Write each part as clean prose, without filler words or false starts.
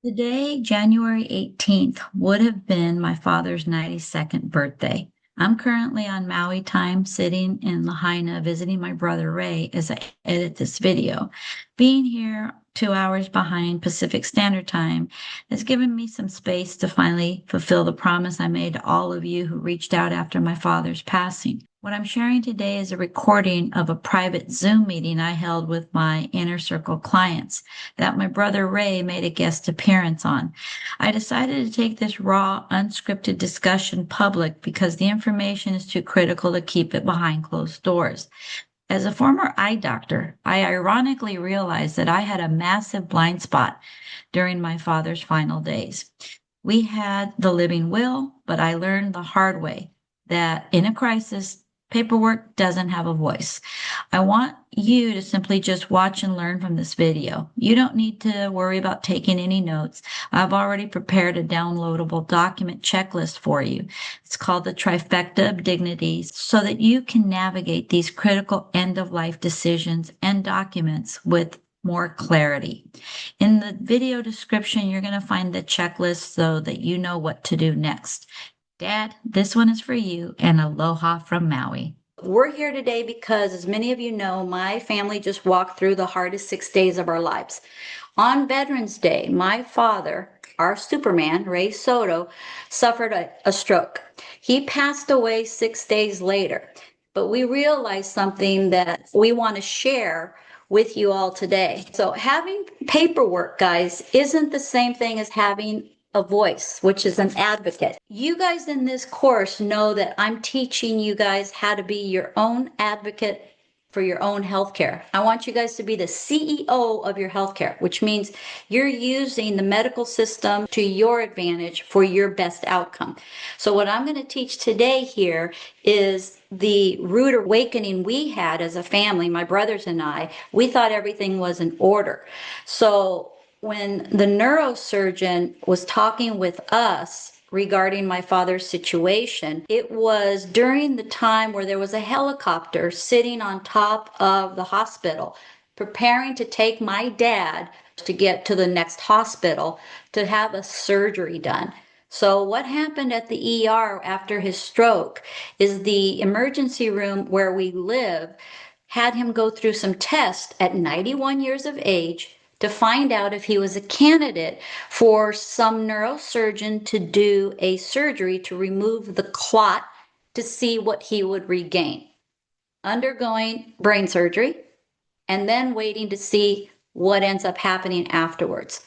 Today, January 18th, would have been my father's 92nd birthday. I'm currently on Maui time, sitting in Lahaina, visiting my brother Ray as I edit this video. Being here 2 hours behind Pacific Standard Time has given me some space to finally fulfill the promise I made to all of you who reached out after my father's passing. What I'm sharing today is a recording of a private Zoom meeting I held with my inner circle clients that my brother Ray made a guest appearance on. I decided to take this raw, unscripted discussion public because the information is too critical to keep it behind closed doors. As a former eye doctor, I ironically realized that I had a massive blind spot during my father's final days. We had the living will, but I learned the hard way that in a crisis, paperwork doesn't have a voice. I want you to simply just watch and learn from this video. You don't need to worry about taking any notes. I've already prepared a downloadable document checklist for you. It's called the Trifecta of Dignity so that you can navigate these critical end of life decisions and documents with more clarity. In the video description, you're going to find the checklist so that you know what to do next. Dad, this one is for you, and aloha from Maui. We're here today because, as many of you know, my family just walked through the hardest 6 days of our lives. On Veterans Day, my father, our Superman, Ray Soto, suffered a stroke. He passed away 6 days later, but we realized something that we want to share with you all today. So having paperwork, guys, isn't the same thing as having a voice, which is an advocate. You guys in this course know that I'm teaching you guys how to be your own advocate for your own healthcare. I want you guys to be the CEO of your healthcare, which means you're using the medical system to your advantage for your best outcome. So what I'm going to teach today here is the rude awakening we had as a family, my brothers and I. We thought everything was in order. So when the neurosurgeon was talking with us regarding my father's situation, it was during the time where there was a helicopter sitting on top of the hospital, preparing to take my dad to get to the next hospital to have a surgery done. So what happened at the ER after his stroke is the emergency room where we live had him go through some tests at 91 years of age to find out if he was a candidate for some neurosurgeon to do a surgery to remove the clot to see what he would regain. Undergoing brain surgery and then waiting to see what ends up happening afterwards.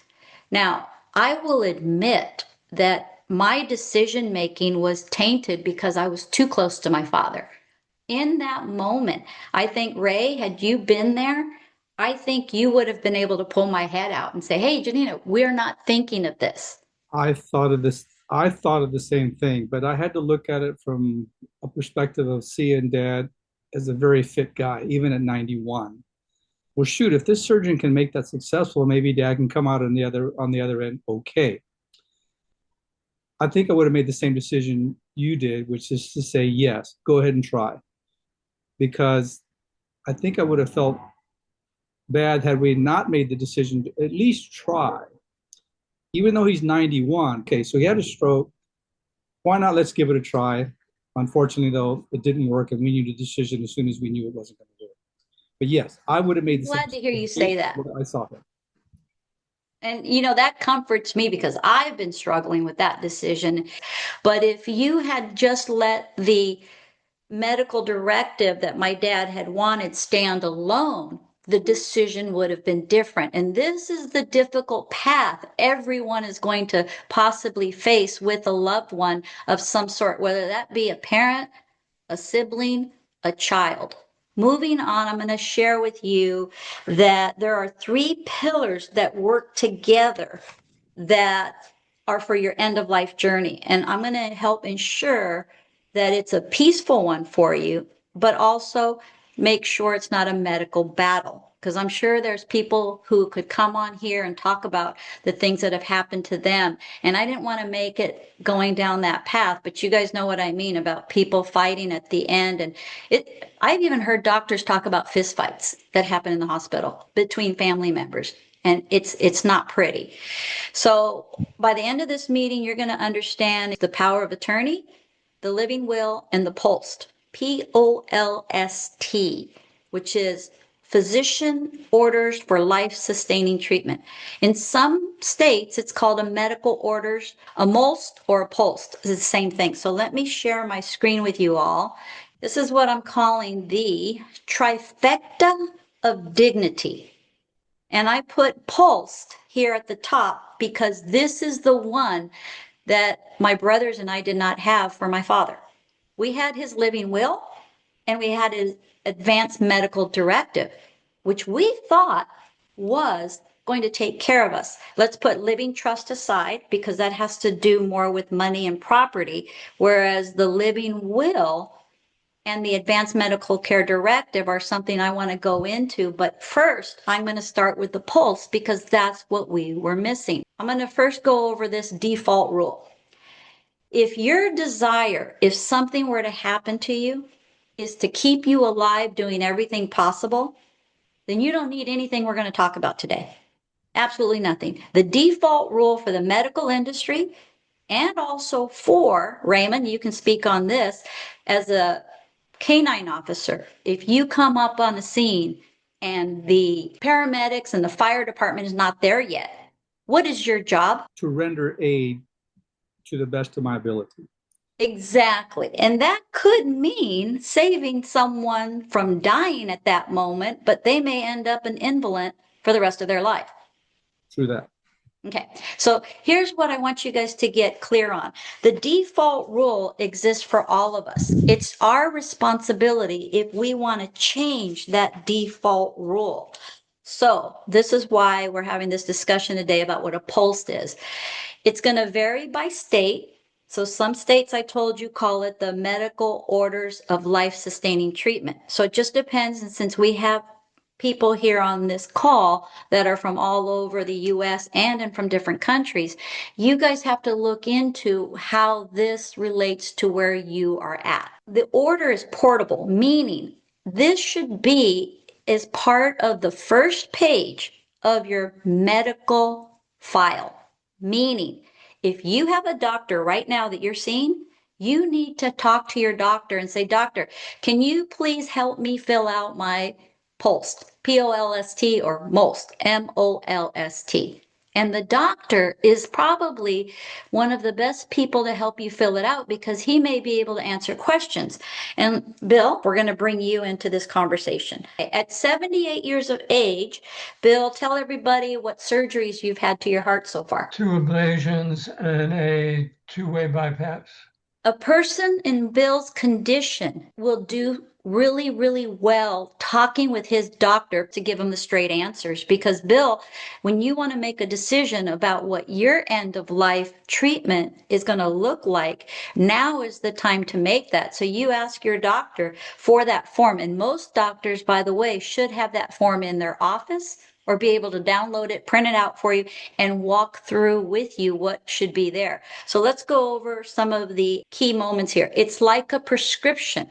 Now, I will admit that my decision making was tainted because I was too close to my father. In that moment, I think, Ray, had you been there, I think you would have been able to pull my head out and say, hey, Janina, we're not thinking of this. I thought of this. I thought of the same thing, but I had to look at it from a perspective of seeing Dad as a very fit guy, even at 91. Well, shoot, if this surgeon can make that successful, maybe Dad can come out on the other end okay. I think I would have made the same decision you did, which is to say yes, go ahead and try, because I think I would have felt bad had we not made the decision to at least try, even though he's 91. Okay, so he had a stroke. Why not? Let's give it a try. Unfortunately, though, it didn't work, and we knew the decision as soon as we knew it wasn't going to do it. But yes, I would have made the same Glad to hear you say that. what I saw him. And, that comforts me because I've been struggling with that decision. But if you had just let the medical directive that my dad had wanted stand alone, the decision would have been different. And this is the difficult path everyone is going to possibly face with a loved one of some sort, whether that be a parent, a sibling, a child. Moving on, I'm going to share with you that there are three pillars that work together that are for your end of life journey. And I'm going to help ensure that it's a peaceful one for you, but also make sure it's not a medical battle. Because I'm sure there's people who could come on here and talk about the things that have happened to them. And I didn't want to make it going down that path, but you guys know what I mean about people fighting at the end. And I've even heard doctors talk about fistfights that happen in the hospital between family members. and it's not pretty. So by the end of this meeting, you're going to understand the power of attorney, the living will, and the POLST, POLST, which is physician orders for life-sustaining treatment. In some states, it's called a medical orders, a MOLST or a POLST. It's the same thing. So let me share my screen with you all. This is what I'm calling the Trifecta of Dignity. And I put POLST here at the top because this is the one that my brothers and I did not have for my father. We had his living will and we had his advanced medical directive, which we thought was going to take care of us. Let's put living trust aside because that has to do more with money and property, whereas the living will and the advanced medical care directive are something I want to go into. But first, I'm going to start with the pulse because that's what we were missing. I'm going to first go over this default rule. If your desire, if something were to happen to you, is to keep you alive doing everything possible, then you don't need anything we're going to talk about today. Absolutely nothing. The default rule for the medical industry and also for Raymond, you can speak on this as a canine officer. If you come up on the scene and the paramedics and the fire department is not there yet, what is your job? To render aid to the best of my ability. Exactly. And that could mean saving someone from dying at that moment, but they may end up an invalid for the rest of their life. Through that. Okay, so here's what I want you guys to get clear on. The default rule exists for all of us. It's our responsibility if we want to change that default rule. So this is why we're having this discussion today about what a POLST is. It's going to vary by state. So some states, I told you, call it the medical orders of life-sustaining treatment. So it just depends, and since we have people here on this call that are from all over the US and from different countries, you guys have to look into how this relates to where you are at. The order is portable, meaning this should be as part of the first page of your medical file. Meaning, if you have a doctor right now that you're seeing, you need to talk to your doctor and say, doctor, can you please help me fill out my POLST, P-O-L-S-T, or MOLST, M-O-L-S-T. And the doctor is probably one of the best people to help you fill it out because he may be able to answer questions. And Bill, we're going to bring you into this conversation. At 78 years of age, Bill, tell everybody what surgeries you've had to your heart so far. 2 ablations and a two-way bypass. A person in Bill's condition will do really, really well talking with his doctor to give him the straight answers. Because Bill, when you want to make a decision about what your end of life treatment is going to look like, now is the time to make that. So you ask your doctor for that form. And most doctors, by the way, should have that form in their office or be able to download it, print it out for you, and walk through with you what should be there. So let's go over some of the key moments here. It's like a prescription.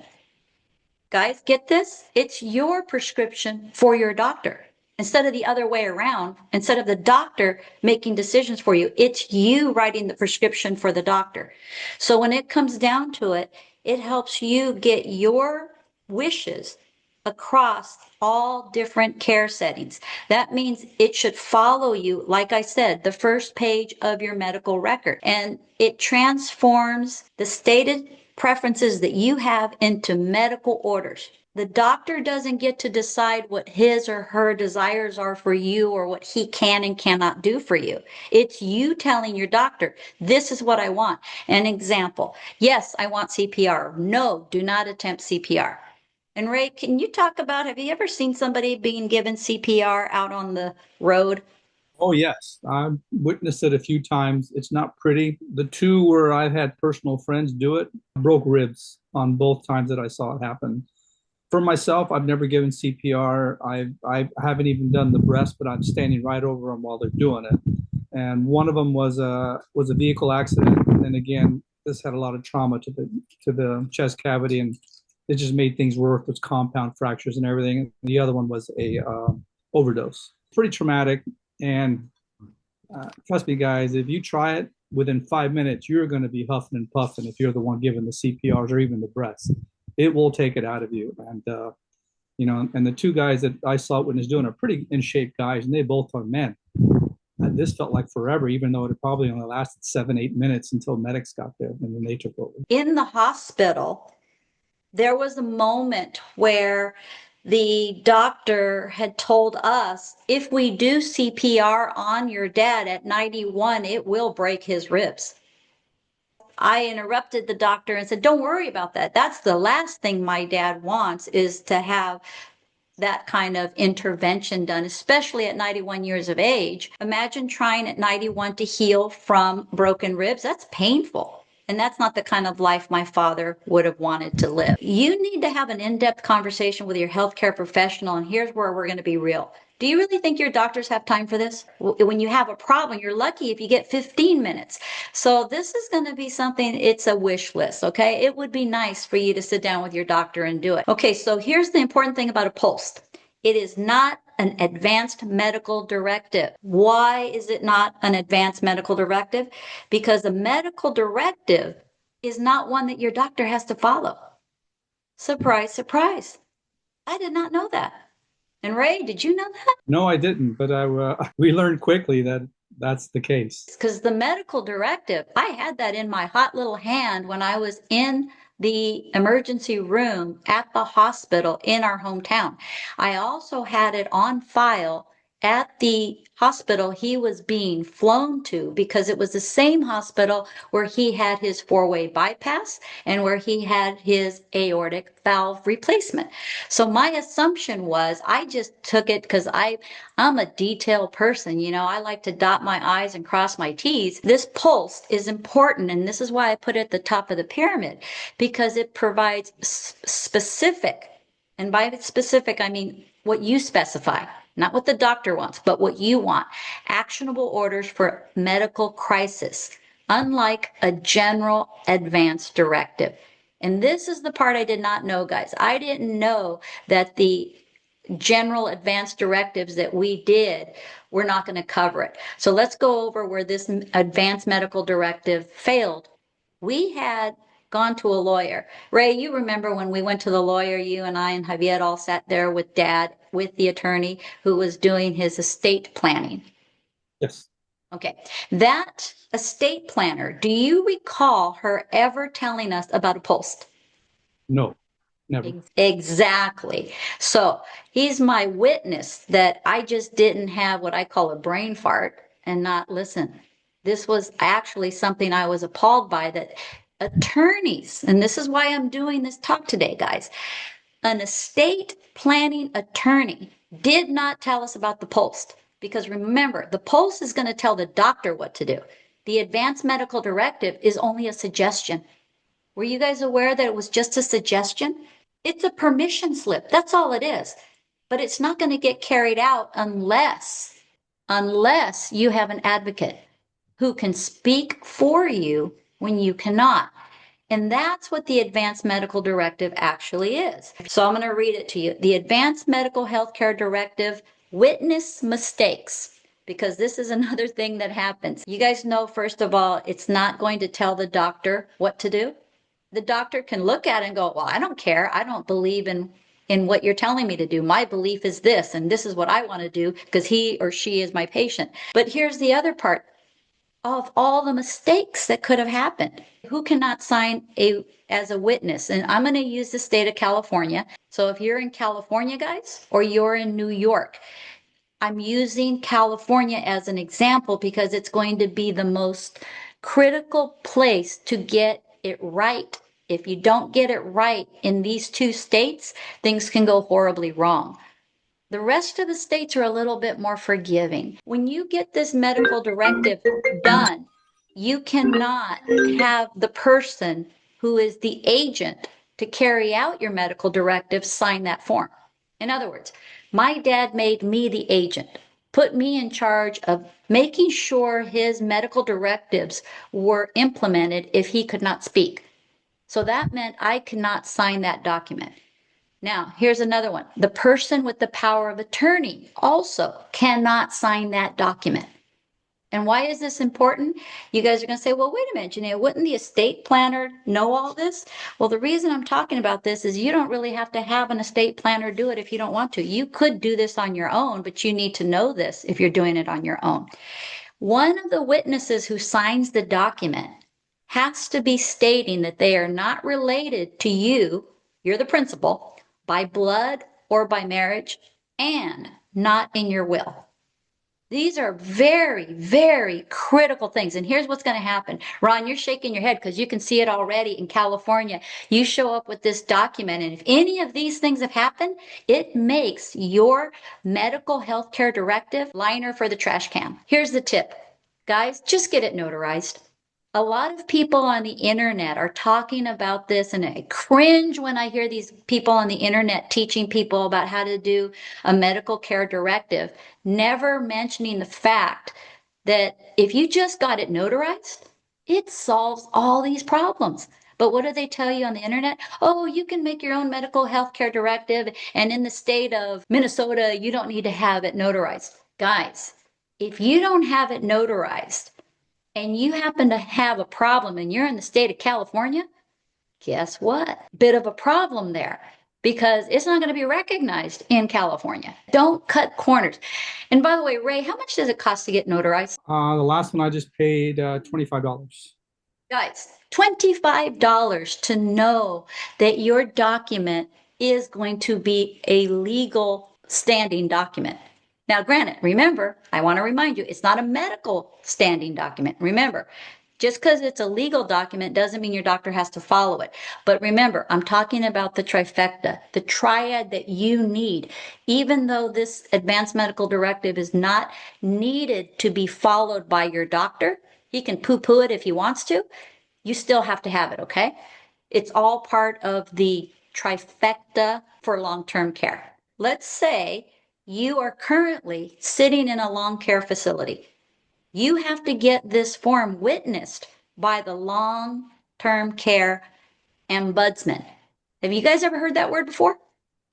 Guys, get this? It's your prescription for your doctor. Instead of the other way around, instead of the doctor making decisions for you, it's you writing the prescription for the doctor. So when it comes down to it, it helps you get your wishes across all different care settings. That means it should follow you, like I said, the first page of your medical record. And it transforms the stated preferences that you have into medical orders. The doctor doesn't get to decide what his or her desires are for you or what he can and cannot do for you. It's you telling your doctor, this is what I want. An example, yes, I want CPR. No, do not attempt CPR. And Ray, can you talk about, have you ever seen somebody being given CPR out on the road? Oh, yes. I've witnessed it a few times. It's not pretty. The two where I've had personal friends do it broke ribs on both times that I saw it happen. For myself, I've never given CPR. I haven't even done the breast, but I'm standing right over them while they're doing it. And one of them was a vehicle accident. And again, this had a lot of trauma to the chest cavity, and it just made things worse with compound fractures and everything. The other one was a overdose. Pretty traumatic. And trust me, guys, if you try it within 5 minutes, you're going to be huffing and puffing if you're the one giving the CPRs or even the breaths. It will take it out of you. And, and the two guys that I saw when was doing are pretty in shape guys, and they both are men. And this felt like forever, even though it probably only lasted 7-8 minutes until medics got there and then they took over. In the hospital, there was a moment where the doctor had told us, if we do CPR on your dad at 91, it will break his ribs. I interrupted the doctor and said, don't worry about that. That's the last thing my dad wants, is to have that kind of intervention done, especially at 91 years of age. Imagine trying at 91 to heal from broken ribs. That's painful. And that's not the kind of life my father would have wanted to live. You need to have an in-depth conversation with your healthcare professional. And here's where we're going to be real. Do you really think your doctors have time for this? When you have a problem, you're lucky if you get 15 minutes. So this is going to be something, it's a wish list, okay? It would be nice for you to sit down with your doctor and do it. Okay, so here's the important thing about a pulse. It is not an advanced medical directive. Why is it not an advanced medical directive? Because a medical directive is not one that your doctor has to follow. Surprise, surprise. I did not know that. And Ray, did you know that? No, I didn't, but we learned quickly that that's the case. Because the medical directive, I had that in my hot little hand when I was in the emergency room at the hospital in our hometown. I also had it on file at the hospital he was being flown to, because it was the same hospital where he had his 4-way bypass and where he had his aortic valve replacement. So my assumption was, I just took it because I'm a detailed person. I like to dot my I's and cross my T's. This pulse is important, and this is why I put it at the top of the pyramid, because it provides specific, and by specific I mean what you specify, not what the doctor wants, but what you want, actionable orders for medical crisis, unlike a general advance directive. And this is the part I did not know, guys. I didn't know that the general advanced directives that we did, we're not going to cover it. So let's go over where this advanced medical directive failed. We had gone to a lawyer. Ray, you remember when we went to the lawyer, you and I and Javier all sat there with Dad, with the attorney who was doing his estate planning. Yes. Okay. That estate planner, do you recall her ever telling us about a post? No, never. Exactly. So he's my witness that I just didn't have what I call a brain fart and not listen. This was actually something I was appalled by, that attorneys, and this is why I'm doing this talk today, guys. An estate planning attorney did not tell us about the post, because remember, the post is going to tell the doctor what to do. The advanced medical directive is only a suggestion. Were you guys aware that it was just a suggestion? It's a permission slip. That's all it is. But it's not going to get carried out unless you have an advocate who can speak for you when you cannot. And that's what the Advanced Medical Directive actually is. So I'm going to read it to you. The Advanced Medical Healthcare Directive, witness mistakes, because this is another thing that happens. You guys know, first of all, it's not going to tell the doctor what to do. The doctor can look at it and go, well, I don't care. I don't believe in what you're telling me to do. My belief is this, and this is what I want to do because he or she is my patient. But here's the other part of all the mistakes that could have happened. Who cannot sign as a witness? And I'm going to use the state of California. So if you're in California, guys, or you're in New York, I'm using California as an example because it's going to be the most critical place to get it right. If you don't get it right in these two states, things can go horribly wrong. The rest of the states are a little bit more forgiving. When you get this medical directive done, you cannot have the person who is the agent to carry out your medical directive sign that form. In other words, my dad made me the agent, put me in charge of making sure his medical directives were implemented if he could not speak. So that meant I could not sign that document. Now, here's another one. The person with the power of attorney also cannot sign that document. And why is this important? You guys are going to say, well, wait a minute, Janina, wouldn't the estate planner know all this? Well, the reason I'm talking about this is you don't really have to have an estate planner do it if you don't want to. You could do this on your own, but you need to know this if you're doing it on your own. One of the witnesses who signs the document has to be stating that they are not related to you, you're the principal, by blood or by marriage, and not in your will. These are very, very critical things. And here's what's going to happen. Ron, you're shaking your head because you can see it already in California. You show up with this document, and if any of these things have happened, it makes your medical health care directive liner for the trash can. Here's the tip. Guys, just get it notarized. A lot of people on the internet are talking about this, and I cringe when I hear these people on the internet teaching people about how to do a medical care directive, never mentioning the fact that if you just got it notarized, it solves all these problems. But what do they tell you on the internet? Oh, you can make your own medical health care directive, and in the state of Minnesota, you don't need to have it notarized. Guys, if you don't have it notarized, and you happen to have a problem and you're in the state of California, guess what? Bit of a problem there because it's not going to be recognized in California. Don't cut corners. And by the way, Ray, how much does it cost to get notarized? The last one I just paid $25. Guys, $25 to know that your document is going to be a legal standing document. Now, granted, remember, I want to remind you, it's not a medical standing document. Remember, just because it's a legal document doesn't mean your doctor has to follow it. But remember, I'm talking about the trifecta, the triad that you need. Even though this advanced medical directive is not needed to be followed by your doctor, he can poo-poo it if he wants to, you still have to have it, okay? It's all part of the trifecta for long-term care. Let's say you are currently sitting in a long care facility. You have to get this form witnessed by the long-term care ombudsman. Have you guys ever heard that word before?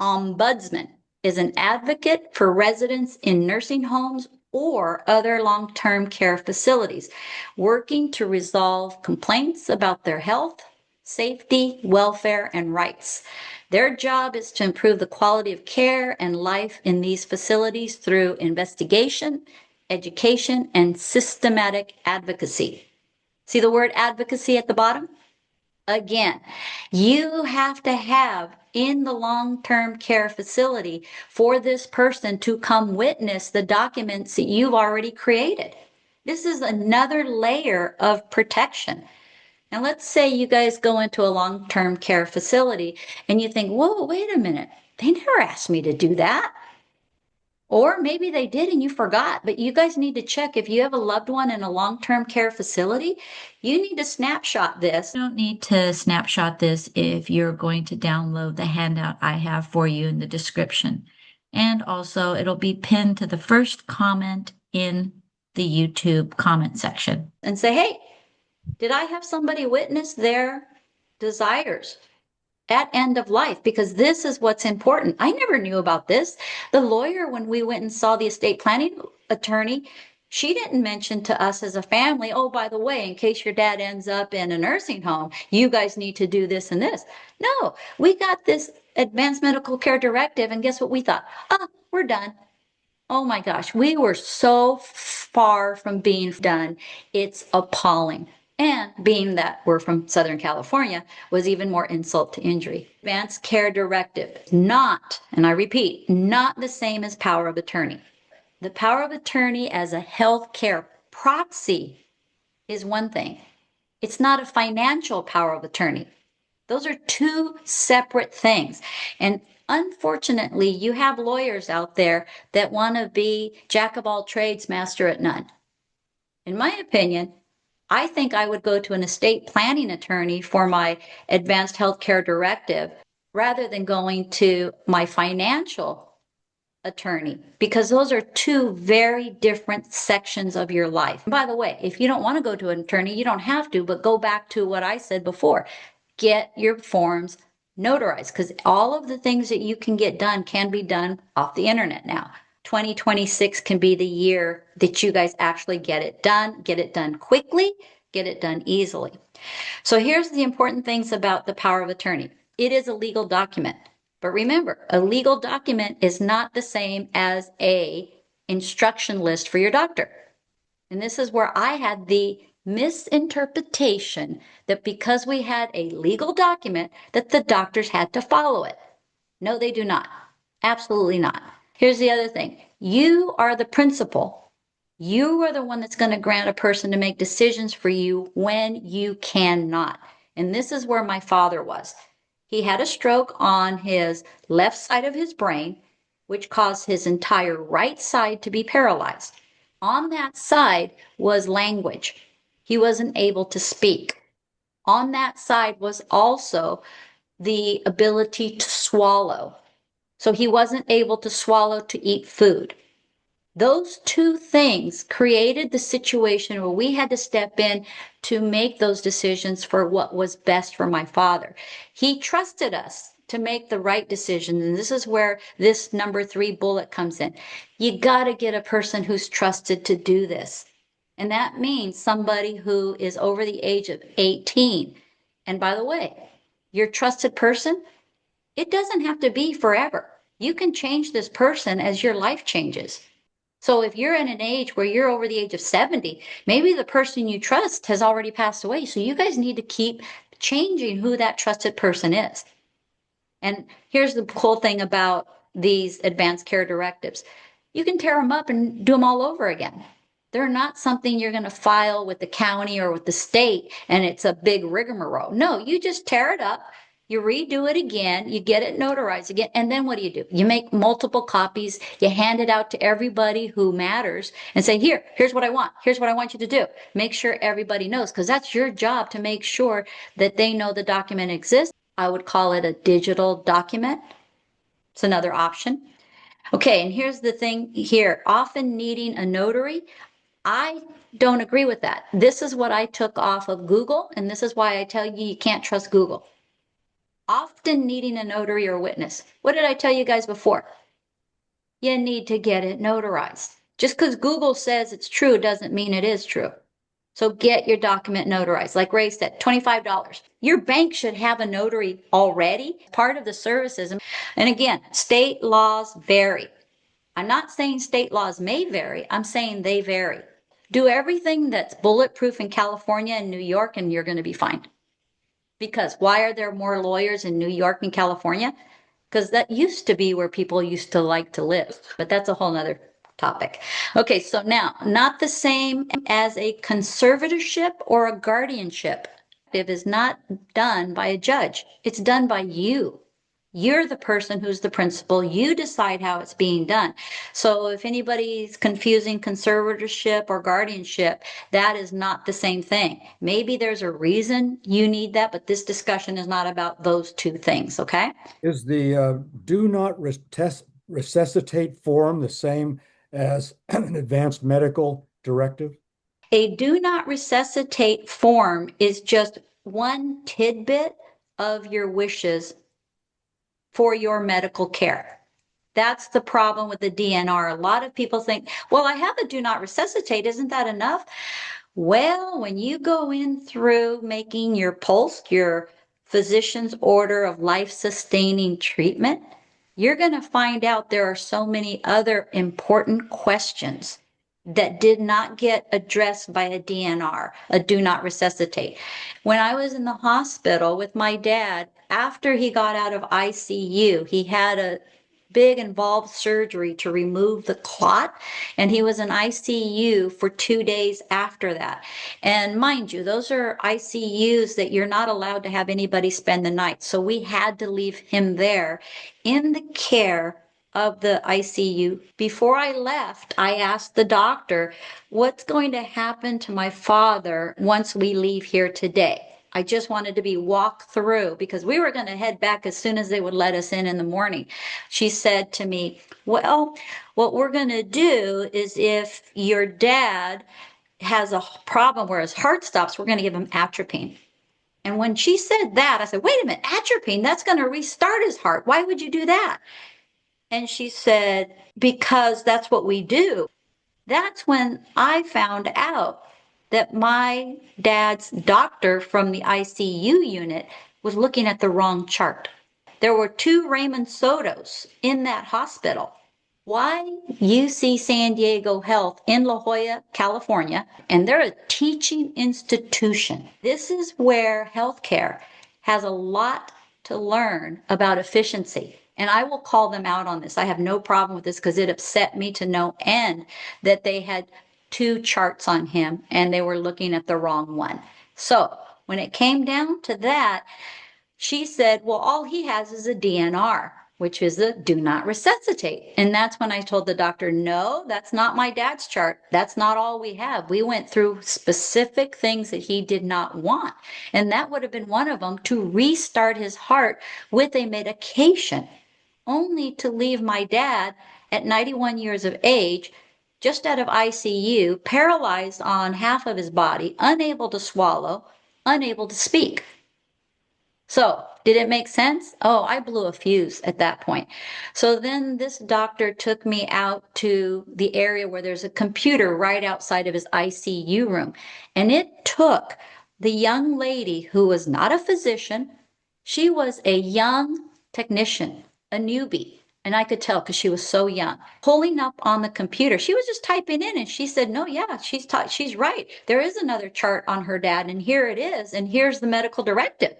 Ombudsman is an advocate for residents in nursing homes or other long-term care facilities, working to resolve complaints about their health, safety, welfare, and rights. Their job is to improve the quality of care and life in these facilities through investigation, education, and systematic advocacy. See the word advocacy at the bottom? Again, you have to have in the long-term care facility for this person to come witness the documents that you've already created. This is another layer of protection. Now, let's say you guys go into a long-term care facility and you think, whoa, wait a minute. They never asked me to do that. Or maybe they did and you forgot, but you guys need to check if you have a loved one in a long-term care facility, you need to snapshot this. You don't need to snapshot this if you're going to download the handout I have for you in the description. And also it'll be pinned to the first comment in the YouTube comment section. And say, hey, did I have somebody witness their desires at end of life? Because this is what's important. I never knew about this. The lawyer, when we went and saw the estate planning attorney, she didn't mention to us as a family, oh, by the way, in case your dad ends up in a nursing home, you guys need to do this and this. No, we got this advanced medical care directive, and guess what we thought? Oh, we're done. Oh my gosh, we were so far from being done. It's appalling. And being that we're from Southern California was even more insult to injury. Advanced Care Directive, not, and I repeat, not the same as power of attorney. The power of attorney as a health care proxy is one thing. It's not a financial power of attorney. Those are two separate things. And unfortunately, you have lawyers out there that want to be jack of all trades, master at none. In my opinion, I think I would go to an estate planning attorney for my advanced healthcare directive rather than going to my financial attorney, because those are two very different sections of your life. And by the way, if you don't want to go to an attorney, you don't have to, but go back to what I said before. Get your forms notarized, because all of the things that you can get done can be done off the internet now. 2026 can be the year that you guys actually get it done quickly, get it done easily. So here's the important things about the power of attorney. It is a legal document. But remember, a legal document is not the same as a instruction list for your doctor. And this is where I had the misinterpretation that because we had a legal document that the doctors had to follow it. No, they do not. Absolutely not. Here's the other thing. You are the principal. You are the one that's going to grant a person to make decisions for you when you cannot. And this is where my father was. He had a stroke on his left side of his brain, which caused his entire right side to be paralyzed. On that side was language. He wasn't able to speak. On that side was also the ability to swallow. So he wasn't able to swallow to eat food. Those two things created the situation where we had to step in to make those decisions for what was best for my father. He trusted us to make the right decision. And this is where this number 3 bullet comes in. You got to get a person who's trusted to do this. And that means somebody who is over the age of 18. And by the way, your trusted person, it doesn't have to be forever. You can change this person as your life changes. So if you're in an age where you're over the age of 70, maybe the person you trust has already passed away. So you guys need to keep changing who that trusted person is. And here's the cool thing about these advanced care directives. You can tear them up and do them all over again. They're not something you're going to file with the county or with the state and it's a big rigmarole. No, you just tear it up, you redo it again, you get it notarized again, and then what do? You make multiple copies, you hand it out to everybody who matters and say, here's what I want. Here's what I want you to do. Make sure everybody knows, because that's your job to make sure that they know the document exists. I would call it a digital document. It's another option. Okay, and here's the thing here. Often needing a notary, I don't agree with that. This is what I took off of Google, and this is why I tell you you can't trust Google. Often needing a notary or witness. What did I tell you guys before? You need to get it notarized. Just because Google says it's true doesn't mean it is true. So get your document notarized. Like Ray said, $25. Your bank should have a notary already, part of the services. And again, state laws vary. I'm not saying state laws may vary. I'm saying they vary. Do everything that's bulletproof in California and New York, and you're going to be fine. Because why are there more lawyers in New York and California? Because that used to be where people used to like to live, but that's a whole nother topic. Okay, so now, not the same as a conservatorship or a guardianship. It is not done by a judge. It's done by you. You're the person who's the principal. You decide how it's being done. So if anybody's confusing conservatorship or guardianship, that is not the same thing. Maybe there's a reason you need that, but this discussion is not about those two things, okay? Is the do not resuscitate form the same as an advanced medical directive? A do not resuscitate form is just one tidbit of your wishes for your medical care. That's the problem with the DNR. A lot of people think, well, I have a do not resuscitate. Isn't that enough? Well, when you go in through making your PULSE, your physician's order of life-sustaining treatment, you're going to find out there are so many other important questions that did not get addressed by a DNR, a do not resuscitate. When I was in the hospital with my dad, after he got out of ICU, he had a big involved surgery to remove the clot, and he was in ICU for 2 days after that. And mind you, those are ICUs that you're not allowed to have anybody spend the night. So we had to leave him there in the care of the ICU. Before I left, I asked the doctor, what's going to happen to my father once we leave here today? I just wanted to be walked through because we were going to head back as soon as they would let us in the morning. She said to me, well, what we're going to do is if your dad has a problem where his heart stops, we're going to give him atropine. And when she said that, I said, wait a minute, atropine, that's going to restart his heart. Why would you do that? And she said, because that's what we do. That's when I found out that my dad's doctor from the ICU unit was looking at the wrong chart. There were 2 Raymond Sotos in that hospital. Why UC San Diego Health in La Jolla, California, and they're a teaching institution. This is where healthcare has a lot to learn about efficiency. And I will call them out on this. I have no problem with this because it upset me to no end that they had 2 charts on him and they were looking at the wrong one. So when it came down to that, she said, well, all he has is a DNR, which is a do not resuscitate. And that's when I told the doctor, no, that's not my dad's chart. That's not all we have. We went through specific things that he did not want. And that would have been one of them, to restart his heart with a medication, only to leave my dad at 91 years of age, just out of ICU, paralyzed on half of his body, unable to swallow, unable to speak. So, did it make sense? Oh, I blew a fuse at that point. So then this doctor took me out to the area where there's a computer right outside of his ICU room. And it took the young lady who was not a physician, she was a young technician, a newbie. And I could tell because she was so young, pulling up on the computer. She was just typing in and she said, no, yeah, she's right. There is another chart on her dad and here it is. And here's the medical directive.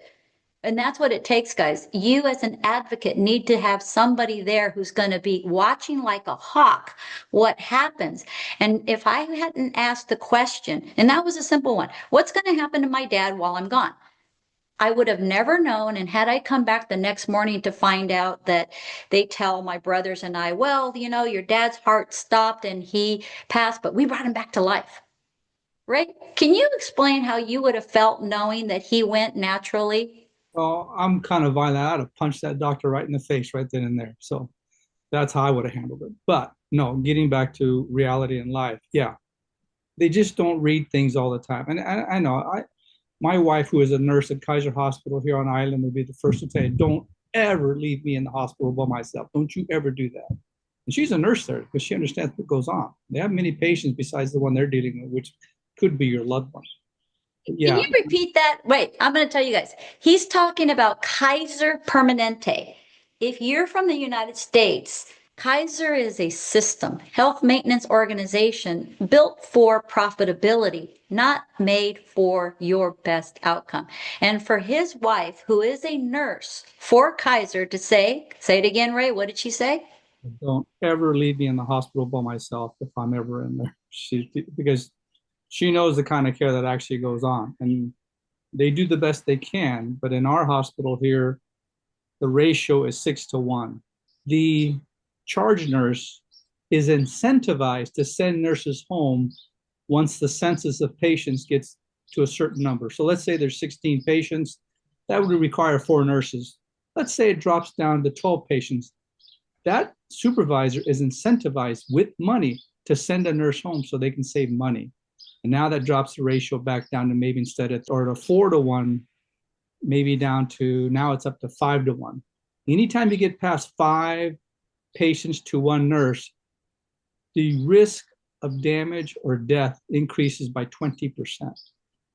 And that's what it takes, guys. You as an advocate need to have somebody there who's going to be watching like a hawk what happens. And if I hadn't asked the question, and that was a simple one, what's going to happen to my dad while I'm gone? I would have never known. And had I come back the next morning to find out that they tell my brothers and I, well, you know, your dad's heart stopped and he passed, but we brought him back to life. Right? Can you explain how you would have felt knowing that he went naturally? Well, I'm kind of violent. I'd have punched that doctor right in the face right then and there. So that's how I would have handled it. But no, getting back to reality in life, yeah, they just don't read things all the time. And I know my wife, who is a nurse at Kaiser Hospital here on island, would be the first to say, don't ever leave me in the hospital by myself. Don't you ever do that. And she's a nurse there because she understands what goes on. They have many patients besides the one they're dealing with, which could be your loved one. Yeah. Can you repeat that? Wait, I'm going to tell you guys. He's talking about Kaiser Permanente. If you're from the United States, Kaiser is a system, health maintenance organization built for profitability, not made for your best outcome. And for his wife, who is a nurse for Kaiser, to say it again, Ray, what did she say? Don't ever leave me in the hospital by myself if I'm ever in there. Because she knows the kind of care that actually goes on. And they do the best they can. But in our hospital here, the ratio is 6-1. The charge nurse is incentivized to send nurses home once the census of patients gets to a certain number. So let's say there's 16 patients. That would require 4 nurses. Let's say it drops down to 12 patients. That supervisor is incentivized with money to send a nurse home so they can save money. And now that drops the ratio back down to maybe instead of or to 4-1, maybe down to now it's up to 5-1. Anytime you get past 5 patients to 1 nurse, the risk of damage or death increases by 20%.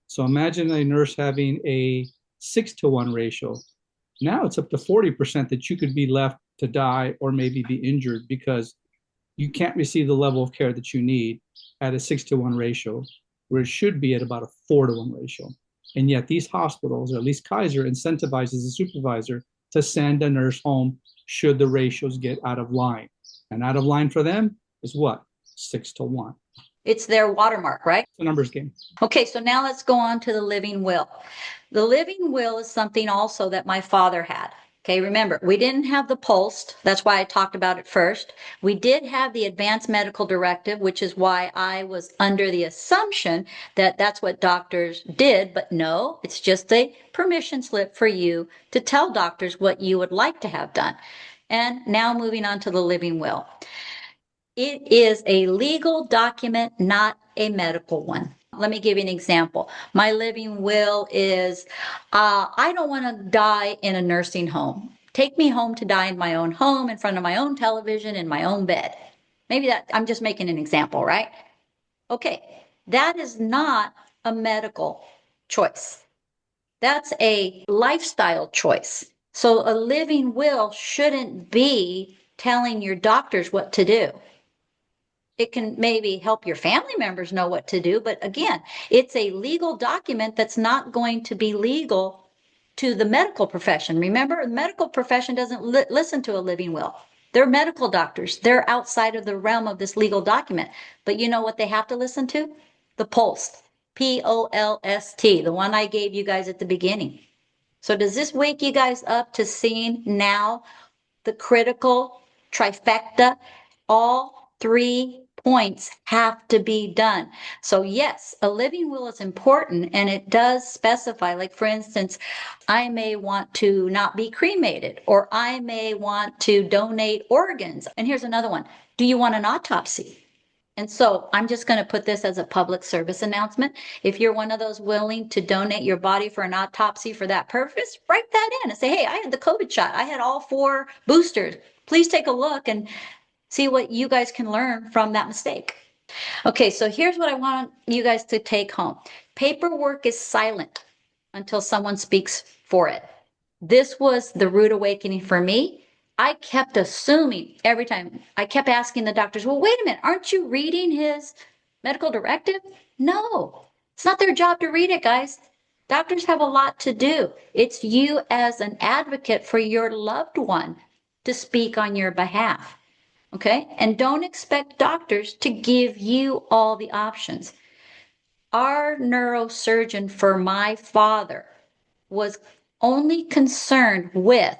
So imagine a nurse having a 6-1 ratio. Now it's up to 40% that you could be left to die or maybe be injured because you can't receive the level of care that you need at a 6-1 ratio, where it should be at about a 4-1 ratio. And yet these hospitals, or at least Kaiser, incentivizes the supervisor to send a nurse home should the ratios get out of line. And out of line for them is what? 6-1. It's their watermark, right? It's a numbers game. Okay, so now let's go on to the living will. The living will is something also that my father had. Okay, remember, we didn't have the pulsed. That's why I talked about it first. We did have the advanced medical directive, which is why I was under the assumption that that's what doctors did. But no, it's just a permission slip for you to tell doctors what you would like to have done. And now moving on to the living will. It is a legal document, not a medical one. Let me give you an example. My living will is, I don't want to die in a nursing home. Take me home to die in my own home, in front of my own television, in my own bed. Maybe that, I'm just making an example, right? Okay, that is not a medical choice. That's a lifestyle choice. So a living will shouldn't be telling your doctors what to do. It can maybe help your family members know what to do, but again, it's a legal document that's not going to be legal to the medical profession. Remember, the medical profession doesn't listen to a living will. They're medical doctors. They're outside of the realm of this legal document. But you know what they have to listen to? The POLST, POLST, the one I gave you guys at the beginning. So does this wake you guys up to seeing now the critical trifecta? All 3 points have to be done. So yes, a living will is important, and it does specify, like for instance, I may want to not be cremated, or I may want to donate organs. And here's another one. Do you want an autopsy? And so I'm just going to put this as a public service announcement. If you're one of those willing to donate your body for an autopsy for that purpose, write that in and say, hey, I had the COVID shot. I had all 4 boosters. Please take a look and see what you guys can learn from that mistake. Okay, so here's what I want you guys to take home. Paperwork is silent until someone speaks for it. This was the rude awakening for me. I kept assuming every time. I kept asking the doctors, well, wait a minute, aren't you reading his medical directive? No, it's not their job to read it, guys. Doctors have a lot to do. It's you as an advocate for your loved one to speak on your behalf. Okay, and don't expect doctors to give you all the options. Our neurosurgeon for my father was only concerned with,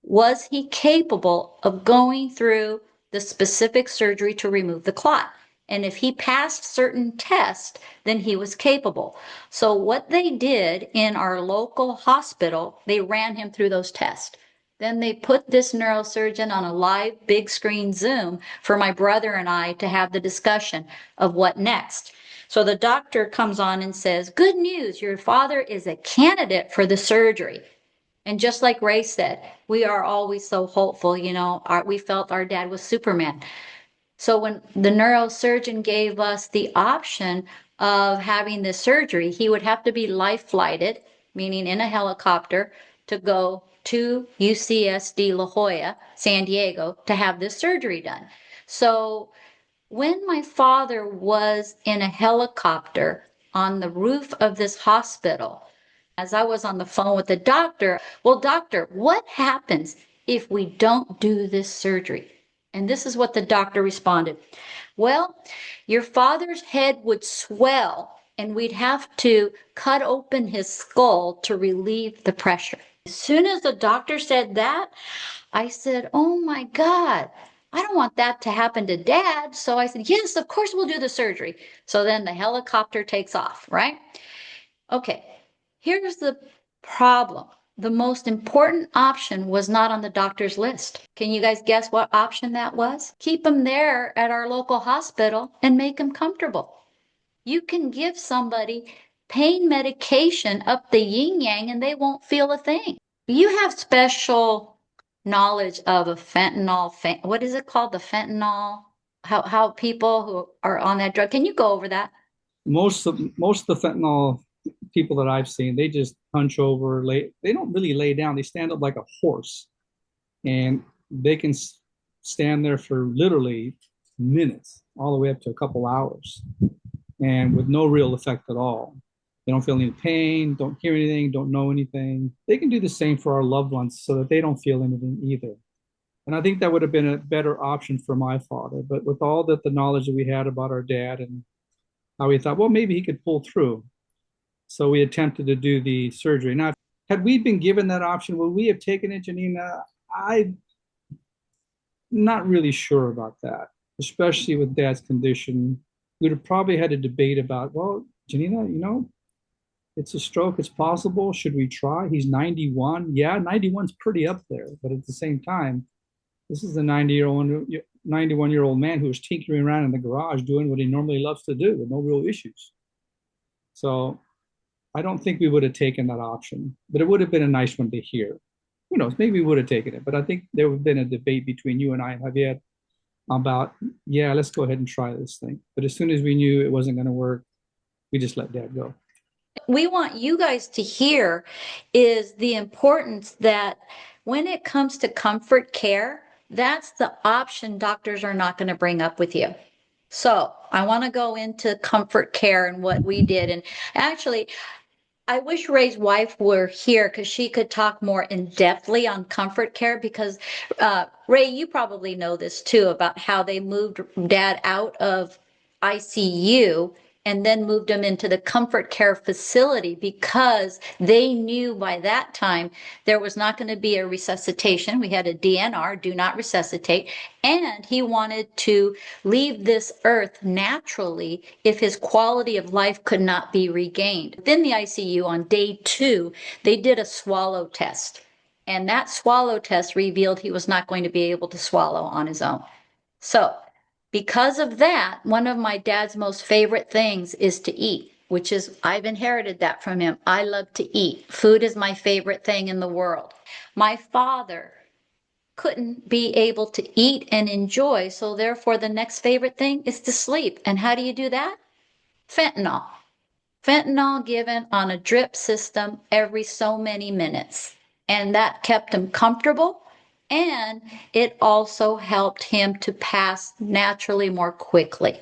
was he capable of going through the specific surgery to remove the clot? And if he passed certain tests, then he was capable. So what they did in our local hospital, they ran him through those tests. Then they put this neurosurgeon on a live big screen Zoom for my brother and I to have the discussion of what next. So the doctor comes on and says, good news, your father is a candidate for the surgery. And just like Ray said, we are always so hopeful, you know, we felt our dad was Superman. So when the neurosurgeon gave us the option of having this surgery, he would have to be life flighted, meaning in a helicopter, to go to UCSD La Jolla, San Diego, to have this surgery done. So when my father was in a helicopter on the roof of this hospital, as I was on the phone with the doctor, well, doctor, what happens if we don't do this surgery? And this is what the doctor responded. Well, your father's head would swell and we'd have to cut open his skull to relieve the pressure. As soon as the doctor said that, I said, oh my God, I don't want that to happen to Dad. So I said, yes, of course we'll do the surgery. So then the helicopter takes off, right? Okay, here's the problem. The most important option was not on the doctor's list. Can you guys guess what option that was? Keep them there at our local hospital and make them comfortable. You can give somebody pain medication up the yin yang and they won't feel a thing. You have special knowledge of a fentanyl, what is it called? The fentanyl, how people who are on that drug, can you go over that? Most of the fentanyl people that I've seen, they just hunch over, they don't really lay down. They stand up like a horse, and they can stand there for literally minutes, all the way up to a couple hours, and with no real effect at all. They don't feel any pain, don't hear anything, don't know anything. They can do the same for our loved ones so that they don't feel anything either. And I think that would have been a better option for my father. But with all that the knowledge that we had about our dad and how we thought, well, maybe he could pull through. So we attempted to do the surgery. Now, had we been given that option, would we have taken it, Janina? I'm not really sure about that, especially with Dad's condition. We'd have probably had a debate about, well, Janina, you know, it's a stroke, it's possible. Should we try? He's 91. Yeah, 91's pretty up there. But at the same time, this is a 91-year-old man who was tinkering around in the garage doing what he normally loves to do with no real issues. So I don't think we would have taken that option, but it would have been a nice one to hear. Who knows? Maybe we would have taken it, but I think there would have been a debate between you and I, Javier, about, yeah, let's go ahead and try this thing. But as soon as we knew it wasn't going to work, we just let Dad go. We want you guys to hear is the importance that when it comes to comfort care, that's the option doctors are not going to bring up with you. So I want to go into comfort care and what we did. And actually, I wish Ray's wife were here because she could talk more in depthly on comfort care because Ray, you probably know this too about how they moved Dad out of ICU and then moved him into the comfort care facility because they knew by that time there was not going to be a resuscitation. We had a DNR, do not resuscitate, and he wanted to leave this earth naturally if his quality of life could not be regained. Within the ICU on day 2, they did a swallow test. And that swallow test revealed he was not going to be able to swallow on his own. So because of that, one of my dad's most favorite things is to eat, which is, I've inherited that from him. I love to eat. Food is my favorite thing in the world. My father couldn't be able to eat and enjoy, so therefore the next favorite thing is to sleep. And how do you do that? Fentanyl. Fentanyl given on a drip system every so many minutes. And that kept him comfortable. And it also helped him to pass naturally more quickly.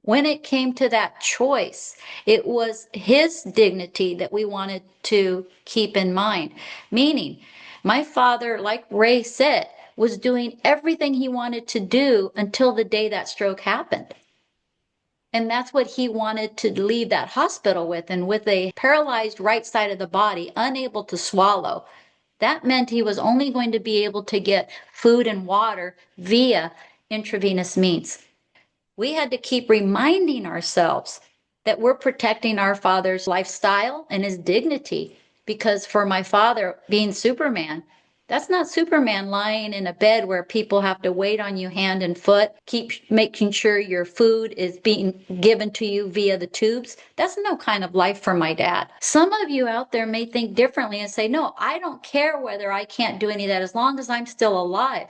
When it came to that choice, it was his dignity that we wanted to keep in mind. Meaning, my father, like Ray said, was doing everything he wanted to do until the day that stroke happened. And that's what he wanted to leave that hospital with. And with a paralyzed right side of the body, unable to swallow, that meant he was only going to be able to get food and water via intravenous means. We had to keep reminding ourselves that we're protecting our father's lifestyle and his dignity. Because for my father being Superman, that's not Superman lying in a bed where people have to wait on you hand and foot, keep making sure your food is being given to you via the tubes. That's no kind of life for my dad. Some of you out there may think differently and say, no, I don't care whether I can't do any of that as long as I'm still alive.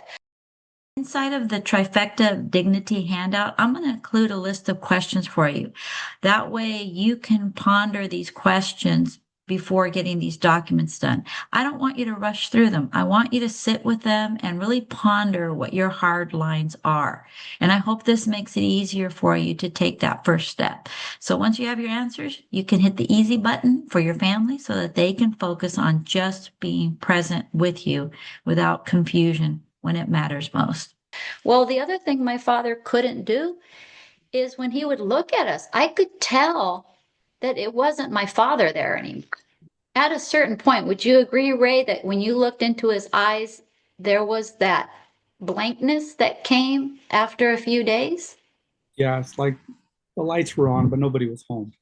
Inside of the Trifecta of Dignity handout, I'm going to include a list of questions for you. That way you can ponder these questions before getting these documents done. I don't want you to rush through them. I want you to sit with them and really ponder what your hard lines are. And I hope this makes it easier for you to take that first step. So once you have your answers, you can hit the easy button for your family so that they can focus on just being present with you without confusion when it matters most. Well, the other thing my father couldn't do is when he would look at us, I could tell that it wasn't my father there anymore. At a certain point, would you agree, Ray, that when you looked into his eyes, there was that blankness that came after a few days? Yeah, it's like the lights were on, but nobody was home.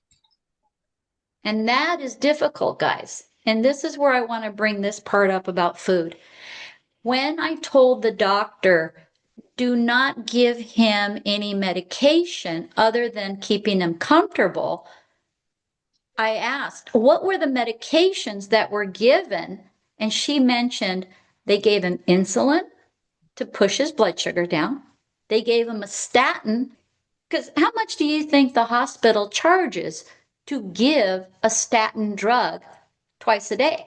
And that is difficult, guys. And this is where I want to bring this part up about food. When I told the doctor, do not give him any medication other than keeping him comfortable, I asked, what were the medications that were given? And she mentioned they gave him insulin to push his blood sugar down. They gave him a statin, because how much do you think the hospital charges to give a statin drug twice a day?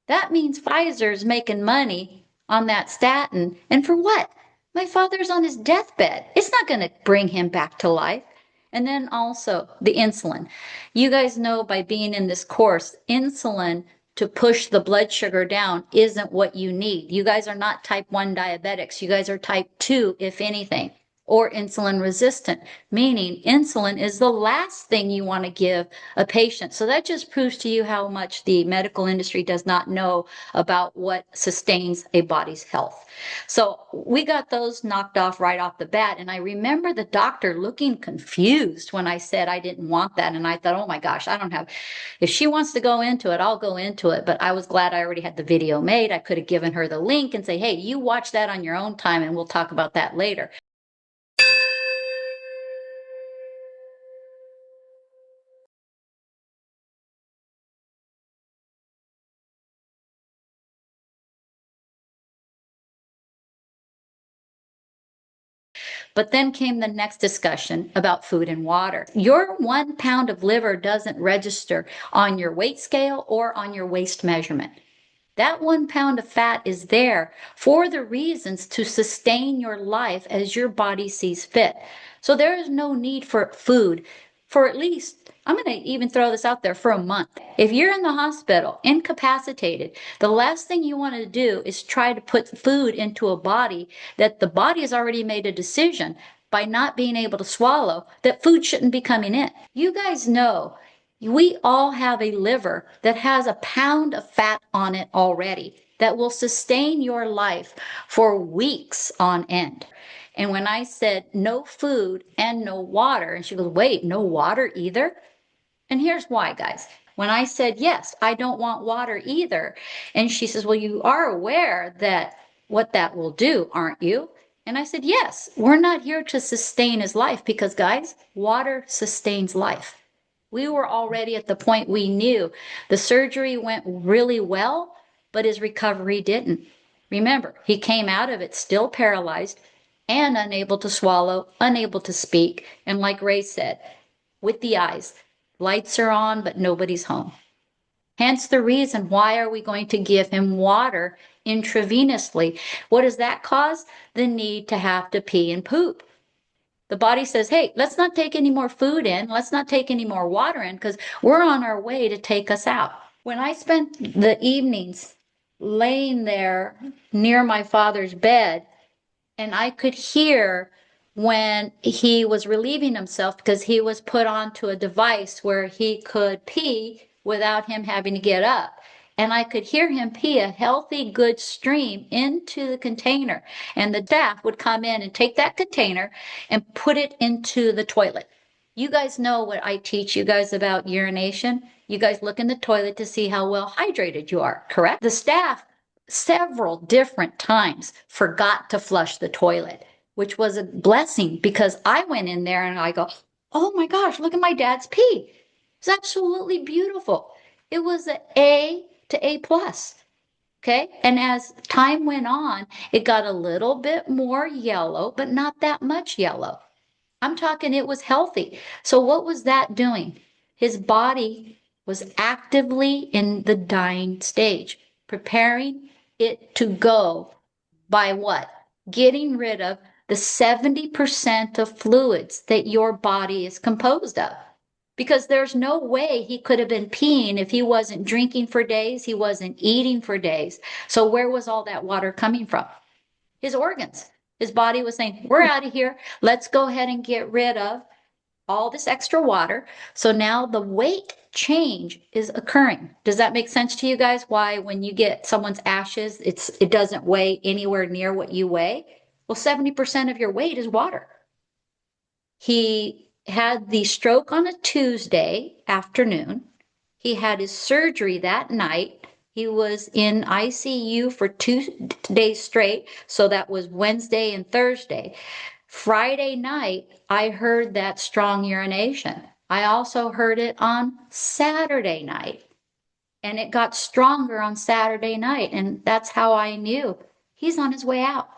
That means Pfizer's making money on that statin. And for what? My father's on his deathbed. It's not going to bring him back to life. And then also the insulin. You guys know by being in this course, insulin to push the blood sugar down isn't what you need. You guys are not type 1 diabetics. You guys are type 2, if anything, or insulin resistant, meaning insulin is the last thing you want to give a patient. So that just proves to you how much the medical industry does not know about what sustains a body's health. So we got those knocked off right off the bat. And I remember the doctor looking confused when I said I didn't want that. And I thought, oh my gosh, I don't have, if she wants to go into it, I'll go into it. But I was glad I already had the video made. I could have given her the link and say, hey, you watch that on your own time and we'll talk about that later. But then came the next discussion about food and water. Your 1 pound of liver doesn't register on your weight scale or on your waist measurement. That 1 pound of fat is there for the reasons to sustain your life as your body sees fit. So there is no need for food for at least, I'm going to even throw this out there, for a month. If you're in the hospital, incapacitated, the last thing you want to do is try to put food into a body that the body has already made a decision by not being able to swallow that food shouldn't be coming in. You guys know we all have a liver that has 1 pound of fat on it already that will sustain your life for weeks on end. And when I said no food and no water, and she goes, wait, no water either? And here's why, guys. When I said, yes, I don't want water either. And she says, well, you are aware that what that will do, aren't you? And I said, yes, we're not here to sustain his life because, guys, water sustains life. We were already at the point we knew the surgery went really well, but his recovery didn't. Remember, he came out of it still paralyzed and unable to swallow, unable to speak. And like Ray said, with the eyes, lights are on, but nobody's home. Hence the reason why are we going to give him water intravenously? What does that cause? The need to have to pee and poop. The body says, hey, let's not take any more food in. Let's not take any more water in because we're on our way to take us out. When I spent the evenings laying there near my father's bed, and I could hear when he was relieving himself because he was put onto a device where he could pee without him having to get up. And I could hear him pee a healthy, good stream into the container. And the staff would come in and take that container and put it into the toilet. You guys know what I teach you guys about urination. You guys look in the toilet to see how well hydrated you are, correct? The staff several different times forgot to flush the toilet, which was a blessing because I went in there and I go, oh my gosh, look at my dad's pee. It's absolutely beautiful. It was an A to A plus. Okay. And as time went on, it got a little bit more yellow, but not that much yellow. I'm talking it was healthy. So what was that doing? His body was actively in the dying stage, preparing it to go by what? Getting rid of the 70% of fluids that your body is composed of. Because there's no way he could have been peeing if he wasn't drinking for days, he wasn't eating for days. So where was all that water coming from? His organs. His body was saying, we're out of here. Let's go ahead and get rid of all this extra water. So now the weight change is occurring. Does that make sense to you guys? Why when you get someone's ashes, it doesn't weigh anywhere near what you weigh? Well, 70% of your weight is water. He had the stroke on a Tuesday afternoon. He had his surgery that night. He was in ICU for 2 days straight. So that was Wednesday and Thursday. Friday night, I heard that strong urination. I also heard it on Saturday night. And it got stronger on Saturday night. And that's how I knew he's on his way out.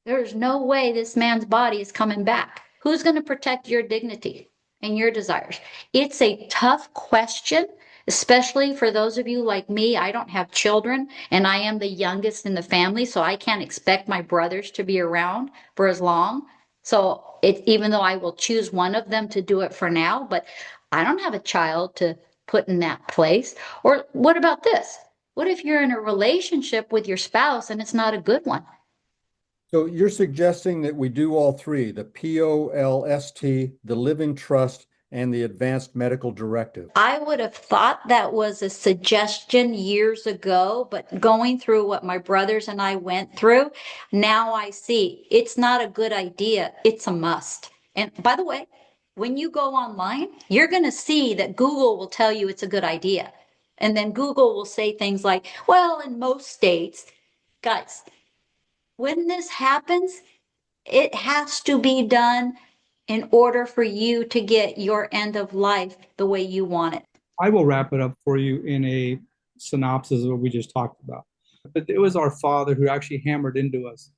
There's no way this man's body is coming back. Who's going to protect your dignity and your desires? It's a tough question, especially for those of you like me. I don't have children and I am the youngest in the family, so I can't expect my brothers to be around for as long. So even though I will choose one of them to do it for now, but I don't have a child to put in that place. Or what about this? What if you're in a relationship with your spouse and it's not a good one? So you're suggesting that we do all three, the POLST, the Living Trust, and the Advanced Medical Directive. I would have thought that was a suggestion years ago, but going through what my brothers and I went through, now I see it's not a good idea. It's a must. And by the way, when you go online, you're going to see that Google will tell you it's a good idea. And then Google will say things like, well, in most states, guys, when this happens, it has to be done in order for you to get your end of life the way you want it. I will wrap it up for you in a synopsis of what we just talked about. But it was our father who actually hammered into us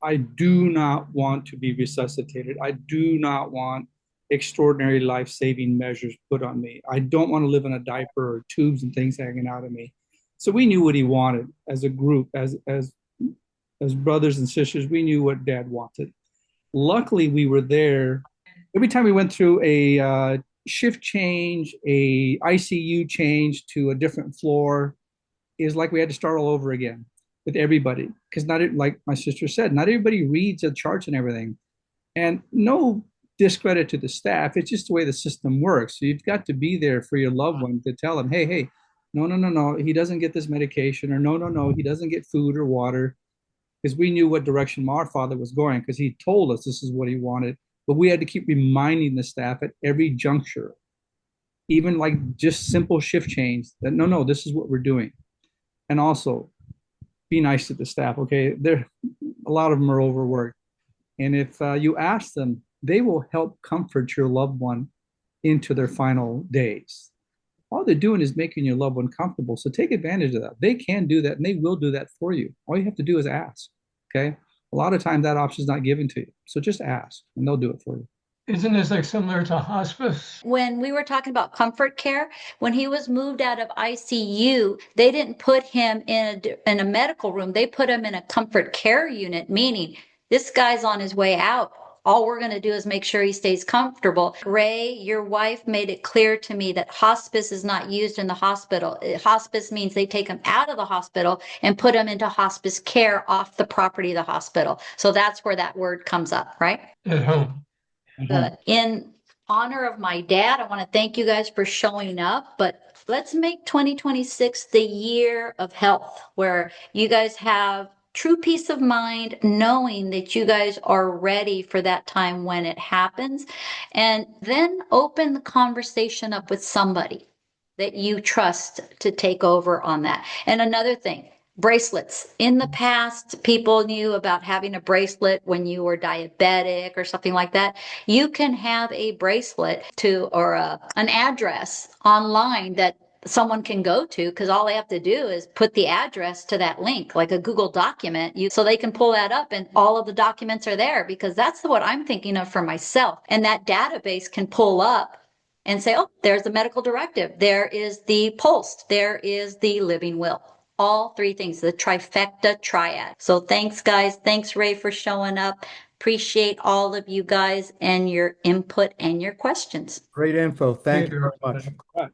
I do not want to be resuscitated. I do not want extraordinary life-saving measures put on me. I don't want to live in a diaper or tubes and things hanging out of me. So we knew what he wanted as a group, as brothers and sisters. We knew what Dad wanted. Luckily, we were there. Every time we went through a shift change, a ICU change to a different floor, is like we had to start all over again with everybody, because not, like my sister said, not everybody reads the charts and everything. And no discredit to the staff, it's just the way the system works. So you've got to be there for your loved one to tell them, hey, hey, no, no, no, no, he doesn't get this medication, or no, no, no, he doesn't get food or water, because we knew what direction our father was going, because he told us this is what he wanted. But we had to keep reminding the staff at every juncture, even like just simple shift change, that no, no, this is what we're doing. And also be nice to the staff. Okay, there, a lot of them are overworked, and if you ask them, they will help comfort your loved one into their final days. All they're doing is making your loved one comfortable. So take advantage of that. They can do that, and they will do that for you. All you have to do is ask. Okay, a lot of times that option is not given to you, so just ask, and they'll do it for you. Isn't this like similar to hospice? When we were talking about comfort care, when he was moved out of ICU, they didn't put him in a medical room. They put him in a comfort care unit, meaning this guy's on his way out. All we're going to do is make sure he stays comfortable. Ray, your wife made it clear to me that hospice is not used in the hospital. Hospice means they take him out of the hospital and put him into hospice care off the property of the hospital. So that's where that word comes up, right? At home. Good. In honor of my dad, I want to thank you guys for showing up, but let's make 2026 the year of health, where you guys have true peace of mind, knowing that you guys are ready for that time when it happens, and then open the conversation up with somebody that you trust to take over on that. And another thing, bracelets. In the past, people knew about having a bracelet when you were diabetic or something like that. You can have a bracelet or an address online that someone can go to, because all they have to do is put the address to that link, like a Google document, so they can pull that up and all of the documents are there, because that's what I'm thinking of for myself. And that database can pull up and say, oh, there's the medical directive, there is the post, there is the living will. All three things, the trifecta triad. So thanks, guys. Thanks, Ray, for showing up. Appreciate all of you guys and your input and your questions. Great info. Thank you very much.